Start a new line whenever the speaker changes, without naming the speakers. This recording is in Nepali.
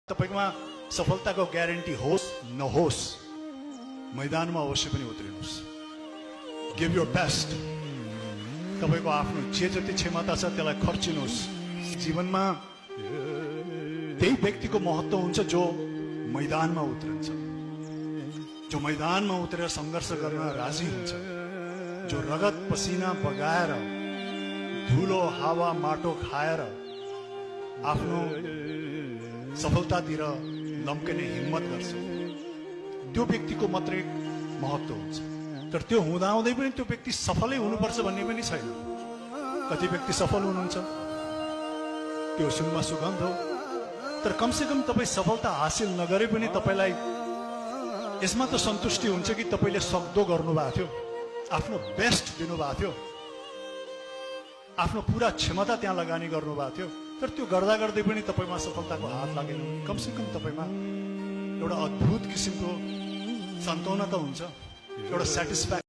तपाईकोमा सफलताको ग्यारेन्टी होस् नहोस् मैदानमा अवश्य पनि उत्रिनुहोस्। Give your best. तपाईको आफ्नो जे जति क्षमता छ त्यसलाई खर्चिनुहोस्। जीवनमा त्यही व्यक्तिको महत्त्व हुन्छ जो मैदानमा उत्रन्छ, जो मैदानमा उत्रेर सङ्घर्ष गर्न राजी हुन्छ, जो रगत पसिना बगाएर धुलो हावा माटो खाएर आफ्नो सफलतातिर लम्कने हिम्मत गर्छ। त्यो व्यक्तिको मात्रै महत्त्व हुन्छ। तर त्यो हुँदाहुँदै पनि त्यो व्यक्ति सफलै हुनुपर्छ भन्ने पनि छैन। कति व्यक्ति सफल हुनुहुन्छ, त्यो सुनमा सुगन्ध हो, तर कमसेकम तपाईँ सफलता हासिल नगरे पनि तपाईँलाई यसमा त सन्तुष्टि हुन्छ कि तपाईँले सक्दो गर्नुभएको थियो, आफ्नो बेस्ट दिनुभएको थियो, आफ्नो पुरा क्षमता त्यहाँ लगानी गर्नुभएको थियो। तर त्यो गर्दा गर्दै पनि तपाईँमा सफलताको हात लागेन। कमसेकम तपाईँमा एउटा अद्भुत किसिमको सन्तोना त हुन्छ, एउटा सेटिस्फ्याक्सन।